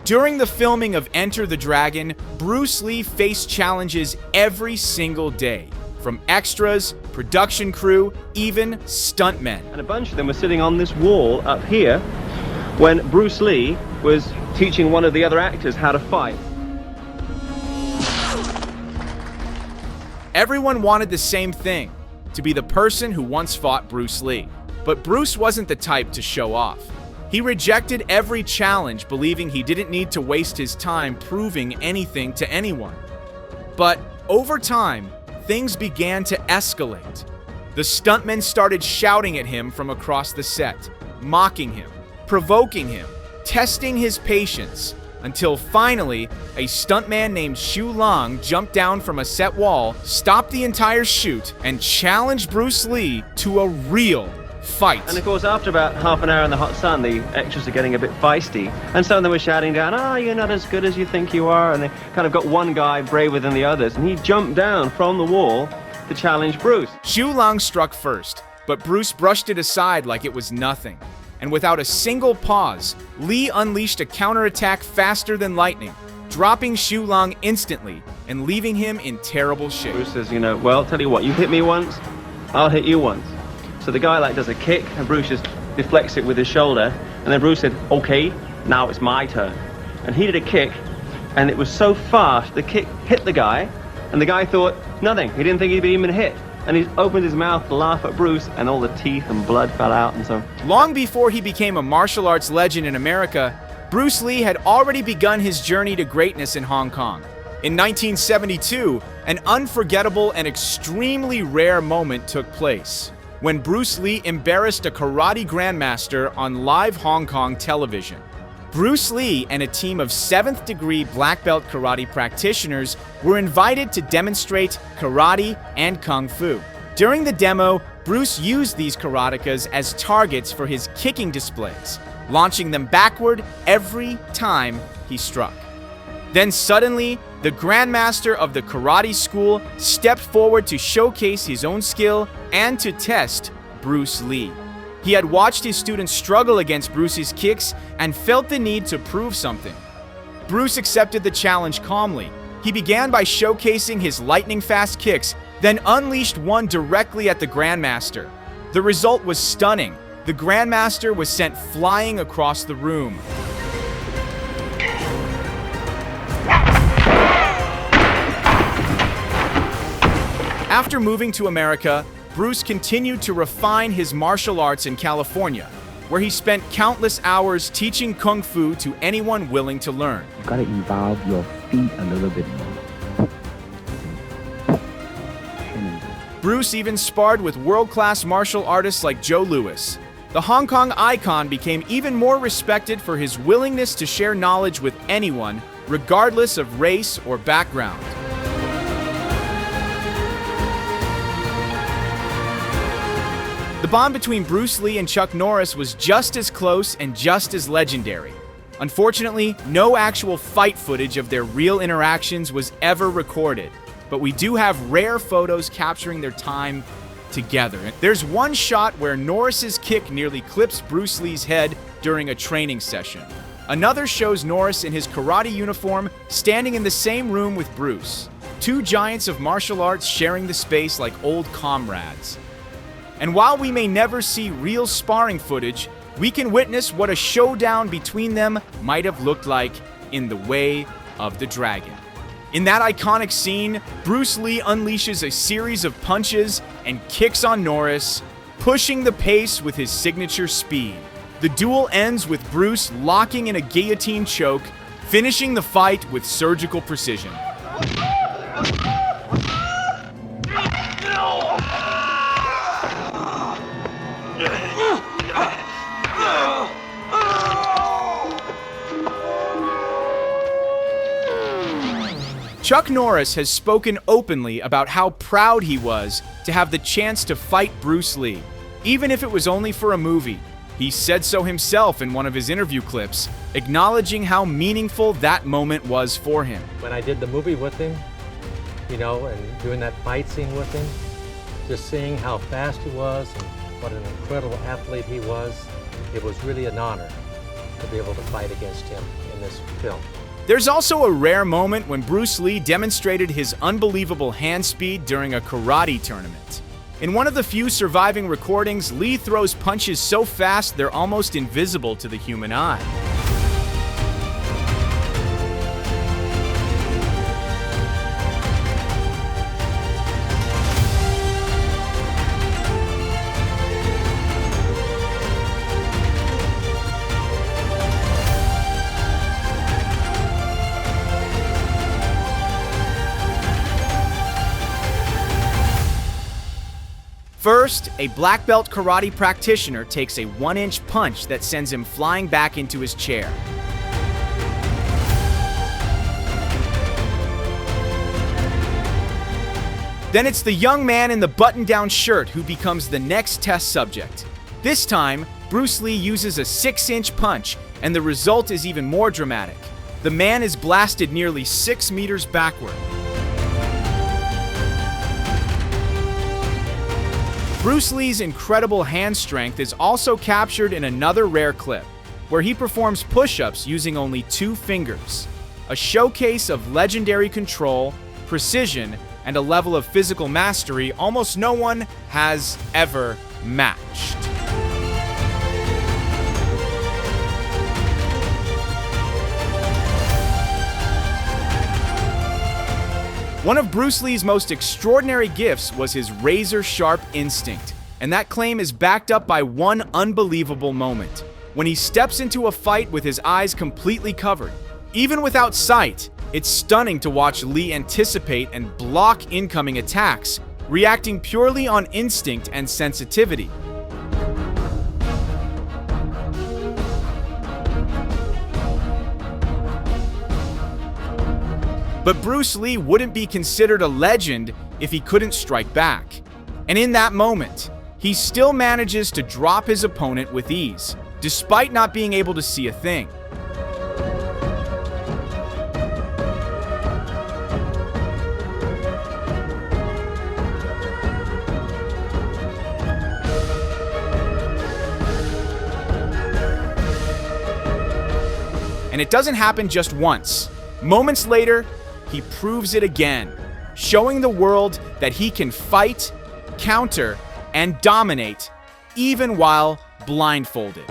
During the filming of Enter the Dragon, Bruce Lee faced challenges every single day, from extras, production crew, even stuntmen. And a bunch of them were sitting on this wall up here when Bruce Lee was teaching one of the other actors how to fight. Everyone wanted the same thing, to be the person who once fought Bruce Lee. But Bruce wasn't the type to show off. He rejected every challenge, believing he didn't need to waste his time proving anything to anyone. But over time, things began to escalate. The stuntmen started shouting at him from across the set, mocking him, provoking him, testing his patience, until finally, a stuntman named Xu Long jumped down from a set wall, stopped the entire shoot, and challenged Bruce Lee to a real fight. And of course, after about half an hour in the hot sun, the extras are getting a bit feisty, and some of them were shouting down, "Ah, you're not as good as you think you are," and they kind of got one guy braver than the others, and he jumped down from the wall to challenge Bruce. Xu Long struck first, but Bruce brushed it aside like it was nothing. And without a single pause, Lee unleashed a counterattack faster than lightning, dropping Xu Long instantly and leaving him in terrible shape. Bruce says, well, tell you what, you hit me once, I'll hit you once. So the guy does a kick, and Bruce just deflects it with his shoulder, and then Bruce said, okay, now it's my turn. And he did a kick, and it was so fast, the kick hit the guy, and the guy thought nothing. He didn't think he'd be even hit. And he opened his mouth to laugh at Bruce, and all the teeth and blood fell out and so. Long before he became a martial arts legend in America, Bruce Lee had already begun his journey to greatness in Hong Kong. In 1972, an unforgettable and extremely rare moment took place when Bruce Lee embarrassed a karate grandmaster on live Hong Kong television. Bruce Lee and a team of 7th degree black belt karate practitioners were invited to demonstrate karate and kung fu. During the demo, Bruce used these karatekas as targets for his kicking displays, launching them backward every time he struck. Then suddenly, the grandmaster of the karate school stepped forward to showcase his own skill and to test Bruce Lee. He had watched his students struggle against Bruce's kicks and felt the need to prove something. Bruce accepted the challenge calmly. He began by showcasing his lightning-fast kicks, then unleashed one directly at the Grandmaster. The result was stunning. The Grandmaster was sent flying across the room. After moving to America, Bruce continued to refine his martial arts in California, where he spent countless hours teaching kung fu to anyone willing to learn. You gotta involve your feet a little bit more. Bruce even sparred with world-class martial artists like Joe Louis. The Hong Kong icon became even more respected for his willingness to share knowledge with anyone, regardless of race or background. The bond between Bruce Lee and Chuck Norris was just as close and just as legendary. Unfortunately, no actual fight footage of their real interactions was ever recorded, but we do have rare photos capturing their time together. There's one shot where Norris's kick nearly clips Bruce Lee's head during a training session. Another shows Norris in his karate uniform standing in the same room with Bruce. Two giants of martial arts sharing the space like old comrades. And while we may never see real sparring footage, we can witness what a showdown between them might have looked like in The Way of the Dragon. In that iconic scene, Bruce Lee unleashes a series of punches and kicks on Norris, pushing the pace with his signature speed. The duel ends with Bruce locking in a guillotine choke, finishing the fight with surgical precision. Chuck Norris has spoken openly about how proud he was to have the chance to fight Bruce Lee, even if it was only for a movie. He said so himself in one of his interview clips, acknowledging how meaningful that moment was for him. When I did the movie with him, and doing that fight scene with him, just seeing how fast he was and what an incredible athlete he was, it was really an honor to be able to fight against him in in this film. There's also a rare moment when Bruce Lee demonstrated his unbelievable hand speed during a karate tournament. In one of the few surviving recordings, Lee throws punches so fast they're almost invisible to the human eye. First, a black belt karate practitioner takes a 1-inch punch that sends him flying back into his chair. Then it's the young man in the button-down shirt who becomes the next test subject. This time, Bruce Lee uses a 6-inch punch, and the result is even more dramatic. The man is blasted nearly 6 meters backward. Bruce Lee's incredible hand strength is also captured in another rare clip, where he performs push-ups using only 2 fingers, a showcase of legendary control, precision, and a level of physical mastery almost no one has ever matched. One of Bruce Lee's most extraordinary gifts was his razor-sharp instinct, and that claim is backed up by one unbelievable moment, when he steps into a fight with his eyes completely covered. Even without sight, it's stunning to watch Lee anticipate and block incoming attacks, reacting purely on instinct and sensitivity. But Bruce Lee wouldn't be considered a legend if he couldn't strike back. And in that moment, he still manages to drop his opponent with ease, despite not being able to see a thing. And it doesn't happen just once. Moments later, he proves it again, showing the world that he can fight, counter, and dominate even while blindfolded.